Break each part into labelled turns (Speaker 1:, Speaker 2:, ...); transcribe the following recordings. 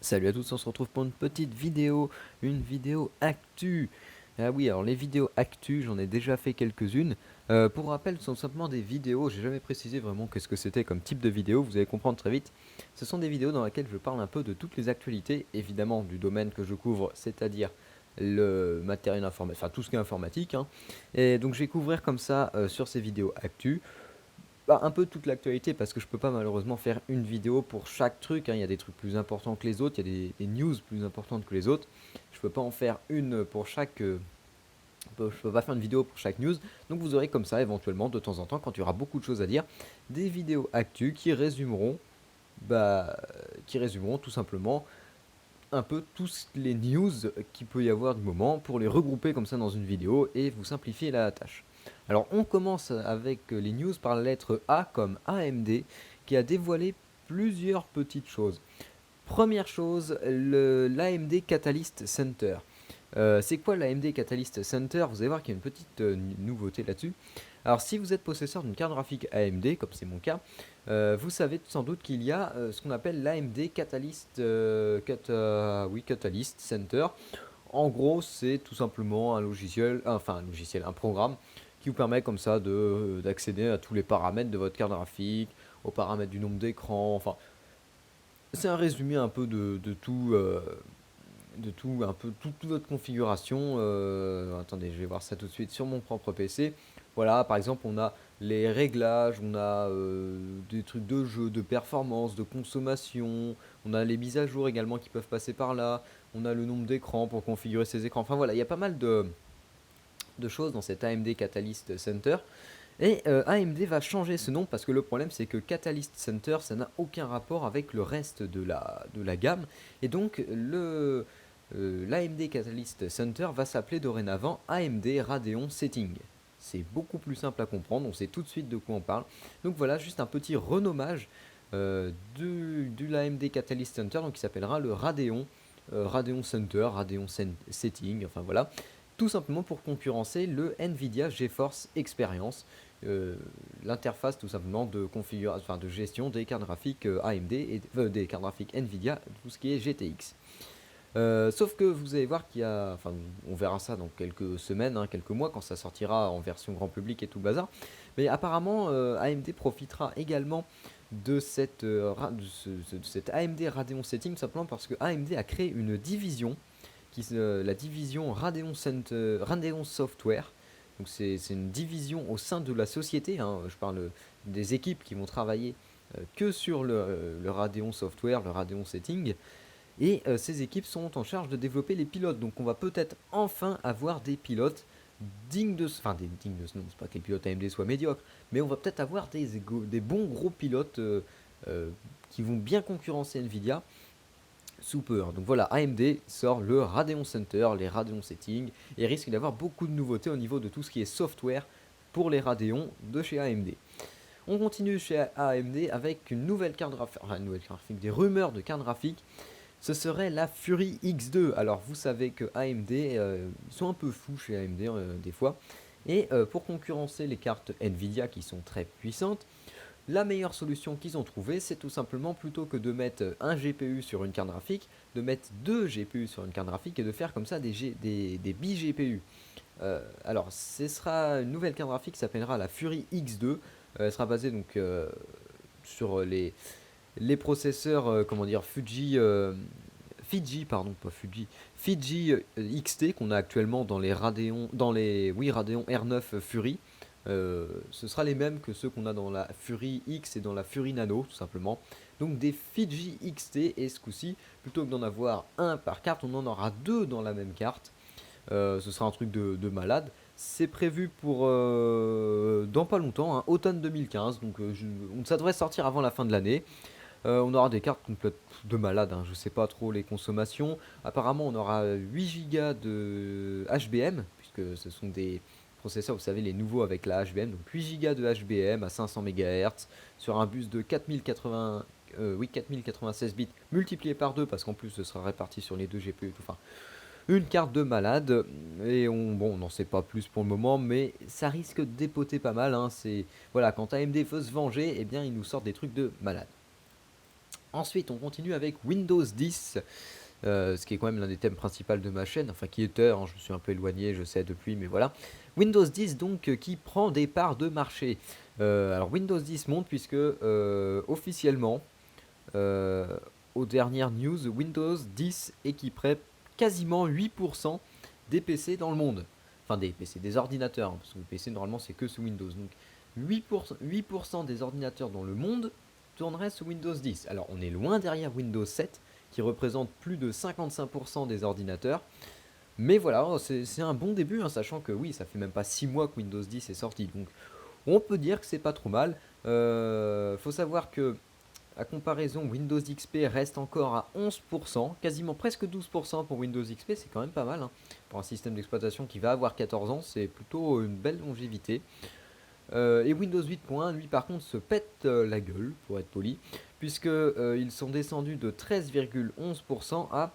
Speaker 1: Salut à tous, on se retrouve pour une vidéo actu. Ah oui, alors les vidéos actu, j'en ai déjà fait quelques-unes. Pour rappel, ce sont simplement des vidéos, j'ai jamais précisé vraiment qu'est-ce que c'était comme type de vidéo, vous allez comprendre très vite. Ce sont des vidéos dans lesquelles je parle un peu de toutes les actualités, évidemment du domaine que je couvre, c'est-à-dire le matériel informatique, enfin tout ce qui est informatique, hein. Et donc je vais couvrir comme ça sur ces vidéos actu. Bah, un peu toute l'actualité parce que je peux pas malheureusement faire une vidéo pour chaque truc, hein. Il y a des trucs plus importants que les autres, il y a des news plus importantes que les autres. Je peux pas en faire une pour chaque. Je peux pas faire une vidéo pour chaque news. Donc vous aurez comme ça éventuellement de temps en temps, quand il y aura beaucoup de choses à dire, des vidéos actu qui résumeront tout simplement un peu tous les news qu'il peut y avoir du moment pour les regrouper comme ça dans une vidéo et vous simplifier la tâche. Alors on commence avec les news par la lettre A comme AMD qui a dévoilé plusieurs petites choses. Première chose, l'AMD Catalyst Center. C'est quoi l'AMD Catalyst Center? Vous allez voir qu'il y a une petite nouveauté là-dessus. Alors si vous êtes possesseur d'une carte graphique AMD, comme c'est mon cas, vous savez sans doute qu'il y a ce qu'on appelle l'AMD Catalyst, oui, Catalyst Center. En gros, c'est tout simplement un programme qui vous permet comme ça d'accéder à tous les paramètres de votre carte graphique, aux paramètres du nombre d'écran, enfin, c'est un résumé un peu de tout, un peu toute votre configuration. Attendez, je vais voir ça tout de suite sur mon propre PC. Voilà, par exemple, on a les réglages, on a des trucs de jeu, de performance, de consommation, on a les mises à jour également qui peuvent passer par là, on a le nombre d'écrans pour configurer ces écrans. Enfin voilà, il y a pas mal de choses dans cet AMD Catalyst Center. Et AMD va changer ce nom parce que le problème c'est que Catalyst Center ça n'a aucun rapport avec le reste de la gamme. Et donc l'AMD Catalyst Center va s'appeler dorénavant AMD Radeon Setting. C'est beaucoup plus simple à comprendre, on sait tout de suite de quoi on parle. Donc voilà, juste un petit renommage de l'AMD Catalyst Center, donc qui s'appellera le Radeon, Radeon Center, Setting, enfin voilà. Tout simplement pour concurrencer le Nvidia GeForce Experience, l'interface tout simplement de configuration, enfin de gestion des cartes graphiques AMD et des cartes graphiques Nvidia, tout ce qui est GTX. Sauf que vous allez voir qu'il y a, enfin on verra ça dans quelques semaines, hein, quelques mois quand ça sortira en version grand public et tout le bazar. Mais apparemment AMD profitera également de cette AMD Radeon Setting simplement parce que AMD a créé une division la division Radeon Software. Donc c'est une division au sein de la société, hein. Je parle des équipes qui vont travailler que sur le Radeon Software, le Radeon Setting. Et ces équipes sont en charge de développer les pilotes. Donc on va peut-être enfin avoir des pilotes dignes de... Enfin, dignes de ce nom, c'est pas que les pilotes AMD soient médiocres, mais on va peut-être avoir des bons gros pilotes qui vont bien concurrencer Nvidia sous peu, hein. Donc voilà, AMD sort le Radeon Center, les Radeon Settings, et risque d'avoir beaucoup de nouveautés au niveau de tout ce qui est software pour les Radeon de chez AMD. On continue chez AMD avec une nouvelle carte graphique, enfin une nouvelle carte graphique, des rumeurs de carte graphique. Ce serait la Fury X2. Alors vous savez que AMD, ils sont un peu fous chez AMD des fois. Et pour concurrencer les cartes Nvidia qui sont très puissantes, la meilleure solution qu'ils ont trouvée, c'est tout simplement plutôt que de mettre un GPU sur une carte graphique, de mettre deux GPU sur une carte graphique et de faire comme ça des bi-GPU. Alors, ce sera une nouvelle carte graphique qui s'appellera la Fury X2. Elle sera basée donc sur les processeurs, comment dire, Fiji, pardon, pas Fuji, Fiji XT qu'on a actuellement dans les Radeon, oui, Radeon R9 Fury. Ce sera les mêmes que ceux qu'on a dans la Fury X et dans la Fury Nano, tout simplement. Donc des Fiji XT, et ce coup-ci, plutôt que d'en avoir un par carte, on en aura deux dans la même carte. Ce sera un truc de malade. C'est prévu pour dans pas longtemps, hein, automne 2015, donc ça devrait sortir avant la fin de l'année. On aura des cartes complètes de malade, hein, je sais pas trop les consommations. Apparemment, on aura 8 Go de HBM, puisque ce sont des processeurs, vous savez, les nouveaux avec la HBM. Donc 8 Go de HBM à 500 MHz sur un bus de 4096 bits multiplié par 2 parce qu'en plus ce sera réparti sur les deux GPU. Enfin, une carte de malade. Et bon, on n'en sait pas plus pour le moment, mais ça risque de dépoter pas mal, hein. Voilà, quand AMD veut se venger, eh bien, ils nous sortent des trucs de malade. Ensuite, on continue avec Windows 10, ce qui est quand même l'un des thèmes principaux de ma chaîne, enfin qui était, hein, je me suis un peu éloigné, je sais, depuis, mais voilà. Windows 10 donc qui prend des parts de marché. Alors Windows 10 monte puisque officiellement, euh, aux dernières news, Windows 10 équiperait quasiment 8% des PC dans le monde. Enfin des PC, des ordinateurs, hein, parce que le PC normalement c'est que sous Windows. Donc 8% des ordinateurs dans le monde tourneraient sous Windows 10. Alors on est loin derrière Windows 7 qui représente plus de 55% des ordinateurs. Mais voilà, c'est un bon début, hein, sachant que oui, ça fait même pas 6 mois que Windows 10 est sorti. Donc on peut dire que c'est pas trop mal. Faut savoir que à comparaison, Windows XP reste encore à 11%, quasiment presque 12% pour Windows XP, c'est quand même pas mal, hein. Pour un système d'exploitation qui va avoir 14 ans, c'est plutôt une belle longévité. Et Windows 8.1, lui par contre, se pète la gueule, pour être poli, puisque ils sont descendus de 13,11% à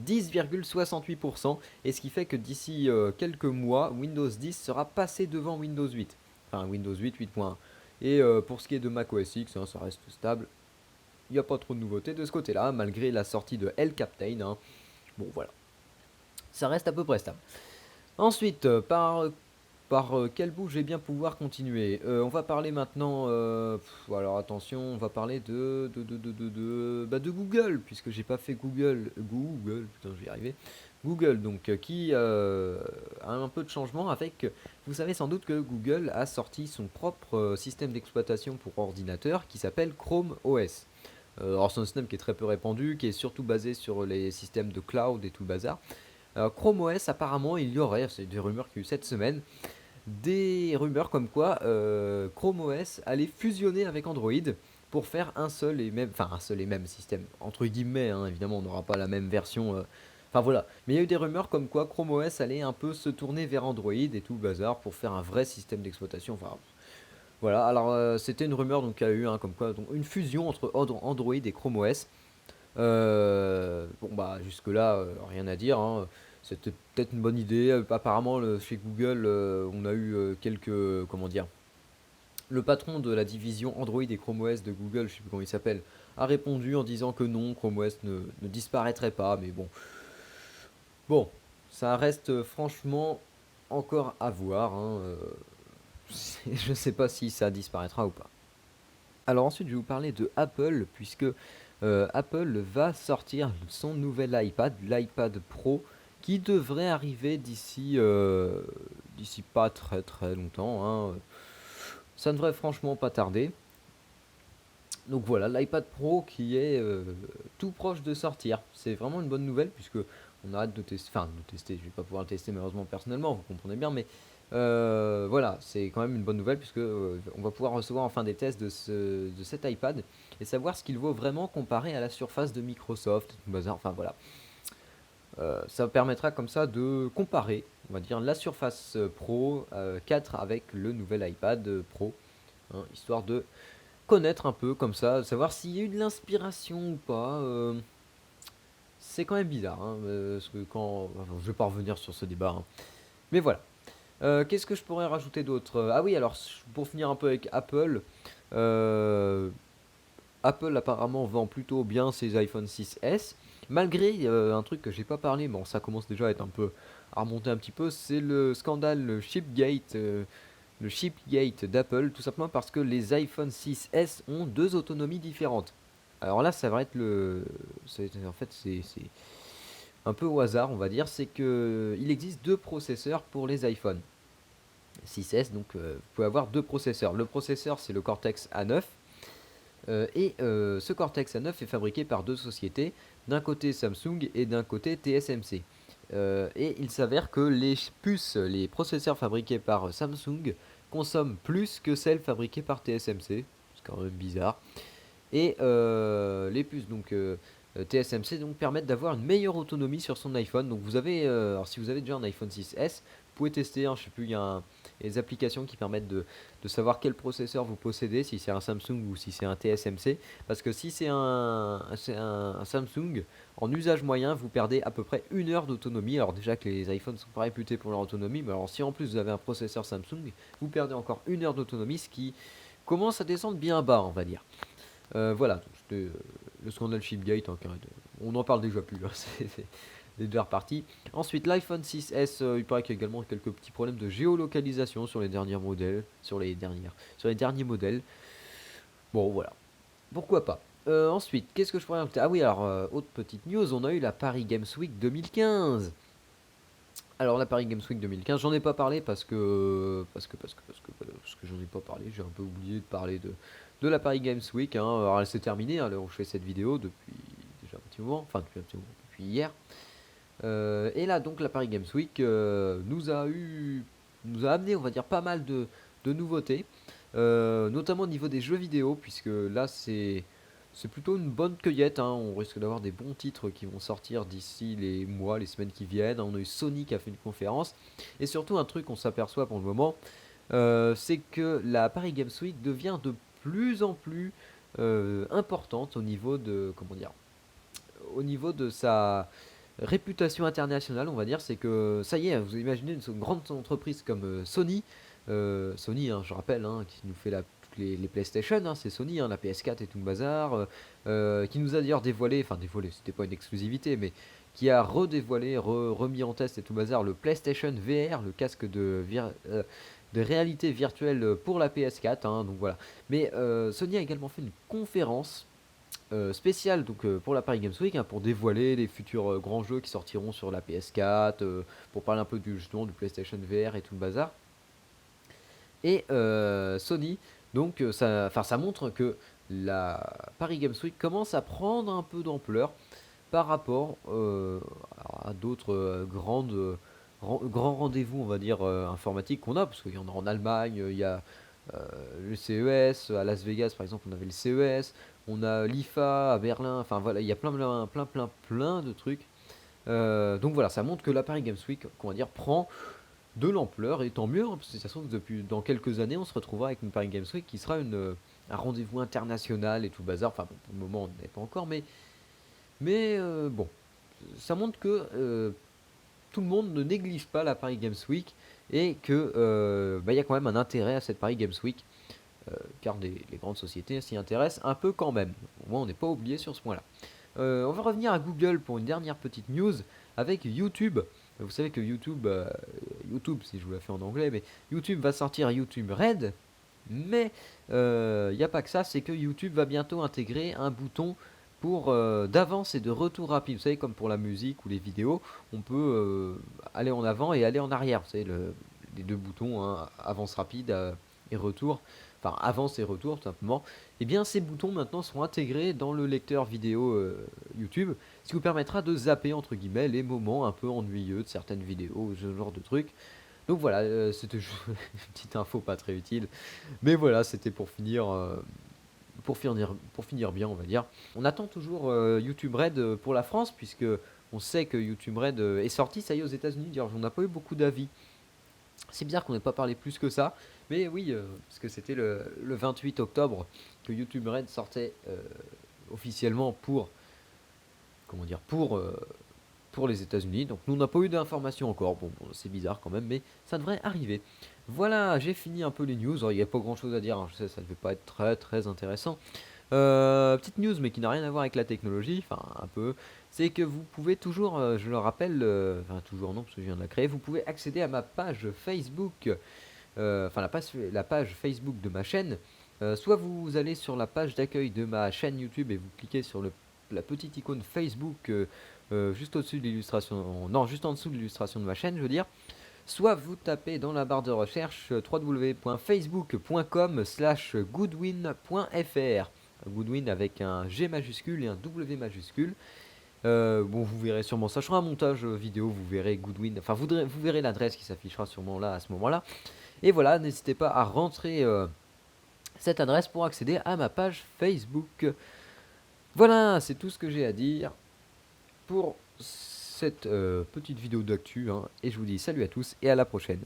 Speaker 1: 10,68%, et ce qui fait que d'ici quelques mois, Windows 10 sera passé devant Windows 8. Enfin, Windows 8, 8.1. Et pour ce qui est de macOS X, hein, ça reste stable. Il n'y a pas trop de nouveautés de ce côté-là, malgré la sortie de Hell Captain, hein. Bon, voilà. Ça reste à peu près stable. Ensuite, par quel bout je vais bien pouvoir continuer. On va parler maintenant. Alors attention, on va parler de Google, puisque j'ai pas fait Google, putain, je vais y arriver. Google, donc, qui a un peu de changement avec. Vous savez sans doute que Google a sorti son propre système d'exploitation pour ordinateur qui s'appelle Chrome OS. Alors c'est un système qui est très peu répandu, qui est surtout basé sur les systèmes de cloud et tout le bazar. Chrome OS, apparemment, il y aurait, c'est des rumeurs qu'il y a eu cette semaine, des rumeurs comme quoi Chrome OS allait fusionner avec Android pour faire un seul et même système, entre guillemets, hein, évidemment on n'aura pas la même version, enfin voilà, mais il y a eu des rumeurs comme quoi Chrome OS allait un peu se tourner vers Android et tout le bazar pour faire un vrai système d'exploitation, enfin voilà, alors c'était une rumeur donc il y a eu, hein, comme quoi donc, une fusion entre Android et Chrome OS. Bon bah jusque là rien à dire, hein. C'était peut-être une bonne idée. Apparemment chez Google on a eu quelques comment dire. Le patron de la division Android et Chrome OS de Google, je sais plus comment il s'appelle, a répondu en disant que non, Chrome OS ne disparaîtrait pas. Mais bon, ça reste franchement encore à voir, hein. Je sais pas si ça disparaîtra ou pas. Alors ensuite, je vais vous parler de Apple, puisque Apple va sortir son nouvel iPad, l'iPad Pro, qui devrait arriver d'ici pas très très longtemps, hein. Ça ne devrait franchement pas tarder. Donc voilà, l'iPad Pro qui est tout proche de sortir. C'est vraiment une bonne nouvelle, puisque on arrête de tester, enfin de tester, je vais pas pouvoir le tester malheureusement personnellement, vous comprenez bien, mais voilà, c'est quand même une bonne nouvelle puisque on va pouvoir recevoir enfin des tests de cet iPad et savoir ce qu'il vaut vraiment comparé à la surface de Microsoft, bazar, enfin voilà. Ça permettra comme ça de comparer, on va dire, la Surface Pro 4 avec le nouvel iPad Pro, hein, histoire de connaître un peu comme ça, savoir s'il y a eu de l'inspiration ou pas. C'est quand même bizarre, hein, parce que enfin, je vais pas revenir sur ce débat, hein. Mais voilà. Qu'est-ce que je pourrais rajouter d'autre? Ah oui, alors pour finir un peu avec Apple, euh, Apple apparemment vend plutôt bien ses iPhone 6S, malgré un truc que j'ai pas parlé, bon ça commence déjà à être un peu à remonter un petit peu, c'est le scandale le chipgate d'Apple, tout simplement parce que les iPhone 6S ont deux autonomies différentes. Alors là, ça va être en fait, c'est un peu au hasard, on va dire, c'est que il existe deux processeurs pour les iPhones 6S, donc vous pouvez avoir deux processeurs. Le processeur, c'est le Cortex A9, et ce Cortex A9 est fabriqué par deux sociétés, d'un côté Samsung et d'un côté TSMC. Et il s'avère que les puces, les processeurs fabriqués par Samsung consomment plus que celles fabriquées par TSMC. C'est quand même bizarre. Et les puces donc TSMC donc permettent d'avoir une meilleure autonomie sur son iPhone. Donc vous avez, alors si vous avez déjà un iPhone 6S, vous pouvez tester, hein, je sais plus, des applications qui permettent de savoir quel processeur vous possédez, si c'est un Samsung ou si c'est un TSMC. Parce que si c'est un Samsung, en usage moyen, vous perdez à peu près une heure d'autonomie. Alors déjà que les iPhones sont pas réputés pour leur autonomie, mais alors si en plus vous avez un processeur Samsung, vous perdez encore une heure d'autonomie, ce qui commence à descendre bien bas, on va dire. Voilà, le scandale Chipgate, hein, on n'en parle déjà plus, hein, c'est déjà reparti. Ensuite, l'iPhone 6S, il paraît qu'il y a également quelques petits problèmes de géolocalisation sur les derniers modèles, sur les derniers modèles. Bon, voilà, pourquoi pas. Ensuite, qu'est-ce que je pourrais rajouter? Ah oui, alors, autre petite news, on a eu la Paris Games Week 2015. Alors la Paris Games Week 2015, j'en ai pas parlé parce que j'en ai pas parlé, j'ai un peu oublié de parler de la Paris Games Week, hein. Alors elle s'est terminée à l'heure où je fais cette vidéo depuis déjà un petit moment, enfin depuis un petit moment, depuis hier. Et là donc la Paris Games Week nous a amené, on va dire, pas mal de nouveautés, notamment au niveau des jeux vidéo, puisque là c'est plutôt une bonne cueillette, hein. On risque d'avoir des bons titres qui vont sortir d'ici les mois, les semaines qui viennent. On a eu Sony qui a fait une conférence. Et surtout un truc qu'on s'aperçoit pour le moment, c'est que la Paris Games Week devient de plus en plus importante au niveau de, comment dire, au niveau de sa réputation internationale, on va dire. C'est que ça y est, vous imaginez une grande entreprise comme Sony, Sony, hein, je rappelle, hein, qui nous fait toutes les PlayStation, hein, c'est Sony, hein, la PS4 et tout le bazar, qui nous a d'ailleurs dévoilé, enfin dévoilé, c'était pas une exclusivité, mais qui a redévoilé, remis en test et tout le bazar le PlayStation VR, le casque de réalité virtuelle pour la PS4, hein, donc voilà. Mais Sony a également fait une conférence spéciale donc, pour la Paris Games Week, hein, pour dévoiler les futurs grands jeux qui sortiront sur la PS4, pour parler un peu justement du PlayStation VR et tout le bazar. Et Sony, donc ça montre que la Paris Games Week commence à prendre un peu d'ampleur par rapport à d'autres grands rendez-vous, on va dire, informatiques qu'on a, parce qu'il y en a en Allemagne, il y a le CES, à Las Vegas par exemple, on avait le CES, on a l'IFA à Berlin, enfin voilà, il y a plein de trucs. Donc voilà, ça montre que la Paris Games Week, qu'on va dire, prend de l'ampleur, et tant mieux, hein, parce que ça se trouve que dans quelques années, on se retrouvera avec une Paris Games Week qui sera un rendez-vous international et tout le bazar. Enfin bon, pour le moment, on n'y est pas encore, mais bon, ça montre que tout le monde ne néglige pas la Paris Games Week et que bah, y a quand même un intérêt à cette Paris Games Week, car les grandes sociétés s'y intéressent un peu quand même. Au moins, on n'est pas oublié sur ce point-là. On va revenir à Google pour une dernière petite news avec YouTube. Vous savez que YouTube, si je vous la fais en anglais, mais YouTube va sortir YouTube Red, mais il n'y a pas que ça, c'est que YouTube va bientôt intégrer un bouton pour d'avance et de retour rapide. Vous savez, comme pour la musique ou les vidéos, on peut aller en avant et aller en arrière. Vous savez, les deux boutons, hein, avance rapide et retour, enfin avance et retour tout simplement. Et bien ces boutons maintenant seront intégrés dans le lecteur vidéo YouTube, ce qui vous permettra de zapper entre guillemets les moments un peu ennuyeux de certaines vidéos, ce genre de trucs. Donc voilà, c'était juste une petite info pas très utile. Mais voilà, c'était pour finir bien, on va dire. On attend toujours YouTube Red pour la France, puisque on sait que YouTube Red est sorti, ça y est, aux États-Unis. D'ailleurs, on n'a pas eu beaucoup d'avis. C'est bizarre qu'on n'ait pas parlé plus que ça. Mais oui, parce que c'était le 28 octobre que YouTube Red sortait officiellement comment dire, pour les États-Unis. Donc nous on n'a pas eu d'informations encore. Bon, c'est bizarre quand même, mais ça devrait arriver. Voilà, j'ai fini un peu les news. Il n'y a pas grand chose à dire, hein. Je sais, ça ne devait pas être très très intéressant. Petite news, mais qui n'a rien à voir avec la technologie, enfin un peu. C'est que vous pouvez toujours, je le rappelle, enfin toujours non, parce que je viens de la créer, vous pouvez accéder à ma page Facebook, enfin la page Facebook de ma chaîne. Soit vous allez sur la page d'accueil de ma chaîne YouTube et vous cliquez sur la petite icône Facebook juste au-dessus de l'illustration, non, juste en dessous de l'illustration de ma chaîne, je veux dire. Soit vous tapez dans la barre de recherche www.facebook.com/goodwin.fr. Goodwin avec un G majuscule et un W majuscule. Bon, vous verrez sûrement ça. Je ferai un montage vidéo, vous verrez Goodwin. Enfin, vous verrez l'adresse qui s'affichera sûrement là à ce moment-là. Et voilà, n'hésitez pas à rentrer cette adresse pour accéder à ma page Facebook. Voilà, c'est tout ce que j'ai à dire pour cette petite vidéo d'actu, hein, et je vous dis salut à tous et à la prochaine.